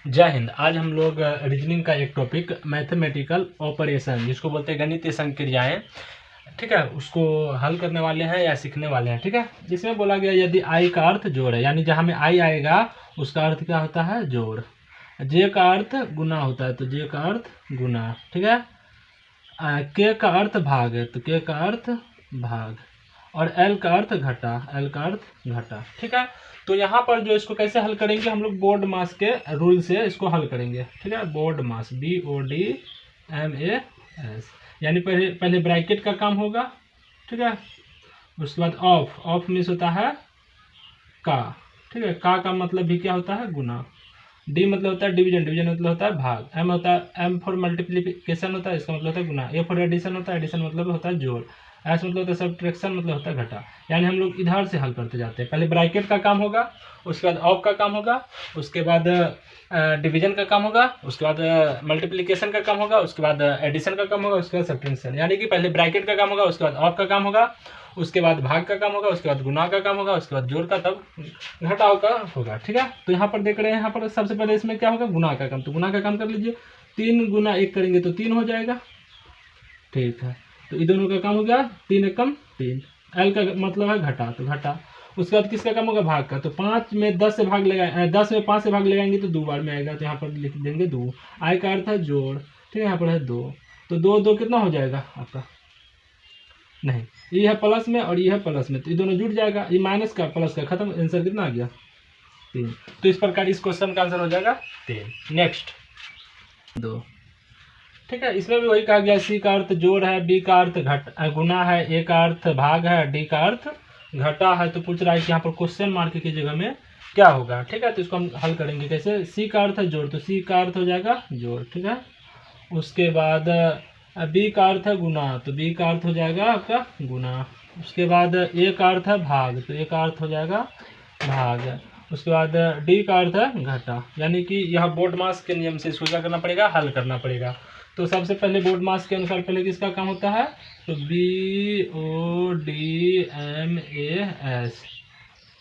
जय हिंद। आज हम लोग रीजनिंग का एक टॉपिक मैथमेटिकल ऑपरेशन जिसको बोलते हैं गणितीय संक्रियाएं, ठीक है, उसको हल करने वाले हैं या सीखने वाले हैं। ठीक है, जिसमें बोला गया यदि आई का अर्थ जोड़ है, यानी जहाँ में आई आएगा उसका अर्थ क्या होता है? जोड़। जे का अर्थ गुना होता है तो जे का अर्थ गुना। ठीक है, के का अर्थ भाग है तो के का अर्थ भाग, और एल का अर्थ घटा, एल का अर्थ घटा। ठीक है, तो यहाँ पर जो इसको कैसे हल करेंगे हम लोग बोर्ड मास के रूल से इसको हल करेंगे। ठीक है, बोर्ड मास BODMAS, यानी पहले ब्रैकेट का काम होगा। ठीक है, उसके बाद ऑफ, ऑफ मीन्स होता है का। ठीक है, का मतलब भी क्या होता है? गुना। डी मतलब होता है डिवीजन, डिवीजन मतलब होता है भाग। एम होता है, एम फॉर मल्टीप्लिकेशन होता है, इसका मतलब होता है गुना। ए फॉर एडिशन होता है, एडिशन मतलब होता है जोड़। एस मतलब होता है सब्ट्रैक्शन, मतलब होता है घटा। यानी हम लोग इधर से हल करते जाते हैं। पहले ब्रैकेट का काम होगा, उसके बाद ऑफ का काम होगा, उसके बाद डिवीजन का काम होगा, उसके बाद मल्टीप्लिकेशन का काम होगा, उसके बाद एडिशन का काम होगा, उसके बाद सब्ट्रैक्शन। यानी कि पहले ब्रैकेट का काम होगा, उसके बाद ऑफ का काम होगा, उसके बाद भाग का काम होगा, उसके बाद गुना का काम होगा, उसके बाद जोड़ का, तब घटाव का होगा। ठीक है, तो यहाँ पर देख रहे हैं, यहाँ पर सबसे पहले इसमें क्या होगा? गुना का काम। तो गुना का काम कर लीजिए, 3 गुना 1 करेंगे तो 3 हो जाएगा। ठीक है, तो इन दोनों का काम हो गया, 3 एकम 3। एल का मतलब है घटा, तो घटा। उसके बाद किसका काम होगा? भाग का। तो 5 में 10 से भाग लगाए, 10 में 5 से भाग लगाएंगे तो 2 बार में आएगा, तो यहाँ पर लिख देंगे 2। आई का अर्थ है जोड़। ठीक है, यहाँ पर है 2, तो 2 2 कितना हो जाएगा आपका? नहीं, ये है प्लस में और ये है प्लस में, तो ये दोनों जुड़ जाएगा। ये माइनस का प्लस का खत्म, आंसर कितना आ गया? 3। तो इस प्रकार इस क्वेश्चन का आंसर हो जाएगा 3। नेक्स्ट 2। ठीक है, इसमें भी वही कहा गया, सी का अर्थ जोड़ है, बी का अर्थ गुना है, ए का अर्थ भाग है, डी का अर्थ घटा है। तो पूछ रहा है कि यहाँ पर क्वेश्चन मार्क की जगह में क्या होगा। ठीक है, तो इसको हम हल करेंगे कैसे? सी का अर्थ है जोड़, तो सी का अर्थ हो जाएगा जोड़। ठीक है, उसके बाद बी का अर्थ है गुना, तो बी का अर्थ हो जाएगा आपका गुना। उसके बाद ए का अर्थ है भाग, तो ए का अर्थ हो जाएगा भाग। उसके बाद डी का अर्थ है घटा। यानी कि यह बोर्ड मास के नियम से इसको क्या करना पड़ेगा? हल करना पड़ेगा। तो सबसे पहले बोर्ड मास के अनुसार पहले किसका काम होता है? तो BODMAS।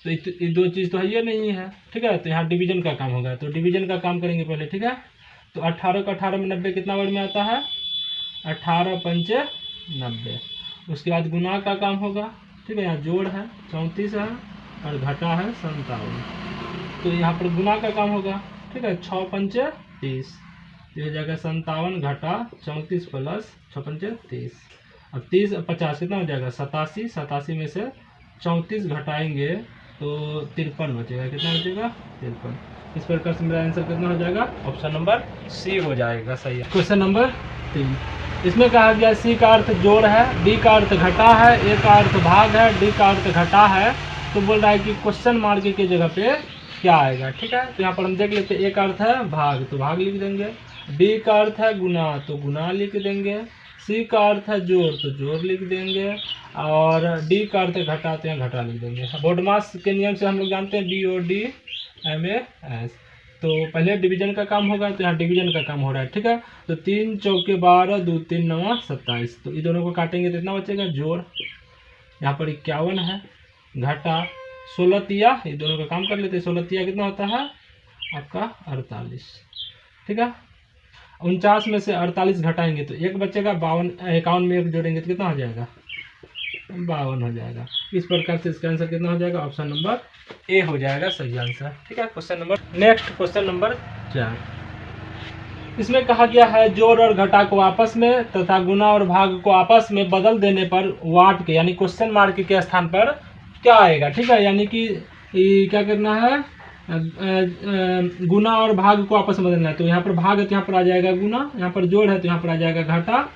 तो ये दो चीज़ तो है, ये नहीं है। ठीक है, तो यहाँ डिवीजन का काम होगा, तो डिवीजन का काम करेंगे पहले। ठीक है, तो 18 का 18 में 90 कितना वर्ड में आता है? 18 पंचे 90। उसके बाद गुना का काम होगा। ठीक है, यहाँ जोड़ है 34 है और घटा है 57, तो यहाँ पर गुना का काम होगा। ठीक है, 6 पंचे 30, तो हो जाएगा 57 घटा 34 प्लस 6 पंचे 30। अब 30 50 कितना हो जाएगा? 87। 87 में से 34 घटाएंगे तो 53 बचेगा। कितना बचेगा? 53। इस प्रकार से मेरा आंसर कितना हो जाएगा? ऑप्शन नंबर सी हो जाएगा। सही है। क्वेश्चन नंबर 3, इसमें कहा गया सी का अर्थ जोड़ है, बी का अर्थ घटा है, ए का अर्थ भाग है, डी का अर्थ घटा है। तो बोल रहा है कि क्वेश्चन मार्क की जगह पे क्या आएगा। ठीक है, तो यहाँ पर हम देख लेते हैं। ए का अर्थ है भाग, तो भाग लिख देंगे। बी का अर्थ है गुना, तो गुना लिख देंगे। सी का अर्थ है जोड़, तो जोड़ लिख देंगे। और डी का अर्थ है घटा, तो यहाँ घटा लिख देंगे। बोर्ड मास के नियम से हम लोग जानते हैं BODMAS। तो पहले डिवीजन का काम होगा, तो यहाँ डिवीजन का काम हो रहा है। ठीक है, तो 3 चौके 12, 2 3 9 27, तो ये दोनों को काटेंगे तो इतना बचेगा जोड़। यहाँ पर 51 है, घटा 16 तिया, ये दोनों का काम कर लेते हैं। 16 तिया कितना होता है आपका? 48। ठीक है, 49 में से 48 घटाएंगे तो एक बचेगा। 51 में एक जोड़ेंगे तो कितना हो जाएगा? 52 हो जाएगा। इस प्रकार से इसका आंसर कितना हो जाएगा? ऑप्शन नंबर ए हो जाएगा सही आंसर। ठीक है, question number next question number 4, इसमें कहा गया है जोड़ और घटा को आपस में तथा गुना और भाग को आपस में बदल देने पर वाट के, यानी क्वेश्चन मार्क के स्थान पर क्या आएगा। ठीक है, यानी कि क्या करना है? गुना और भाग को आपस में बदलना है। तो यहाँ पर भाग है तो यहाँ पर आ जाएगा गुना, यहाँ पर जोड़ है तो यहाँ पर आ जाएगा घटा,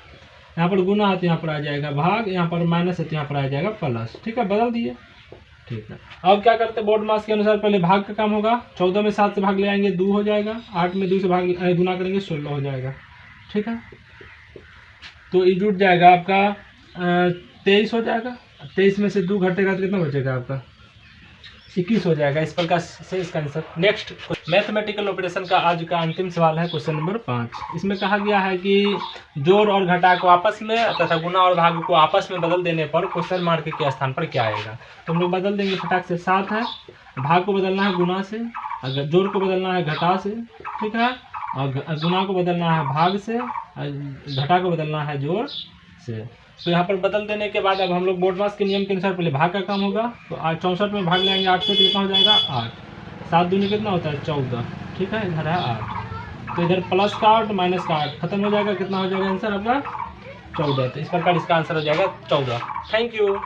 यहाँ पर गुना है तो यहाँ पर आ जाएगा भाग, यहाँ पर माइनस है तो यहाँ पर आ जाएगा प्लस। ठीक है, बदल दिए। ठीक है, अब क्या करते हैं? बोर्ड मास के अनुसार पहले भाग का काम होगा। 14 में 7 से भाग ले आएंगे 2 हो जाएगा। 8 में 2 से भाग गुना करेंगे 16 हो जाएगा। ठीक है, तो ये जुट जाएगा आपका 23 हो जाएगा। 23 में से 2 घटेगा तो कितना बचेगा आपका? 21 हो जाएगा। इस प्रकार से इसका आंसर। नेक्स्ट मैथमेटिकल ऑपरेशन का आज का अंतिम सवाल है क्वेश्चन नंबर 5। इसमें कहा गया है कि जोड़ और घटा को आपस में तथा गुना और भाग को आपस में बदल देने पर क्वेश्चन मार्क के स्थान पर क्या आएगा। तो हम लोग बदल देंगे फटाक से। 7 है, भाग को बदलना है गुना से, अगर जोड़ को बदलना है घटा से, ठीक है, और गुना को बदलना है भाग से, घटा को बदलना है जोड़ से। तो यहाँ पर बदल देने के बाद अब हम लोग बोर्डमास के नियम के अनुसार पहले भाग का काम होगा। तो 64 में भाग लेंगे 8 से, तो कितना हो जाएगा 8। 7 दूनी कितना होता है 14, ठीक है, इधर है 8। तो इधर प्लस का 8 माइनस का 8 खत्म हो जाएगा, कितना हो जाएगा आंसर आपका 14। तो इस प्रकार इसका आंसर हो जाएगा 14। Thank you.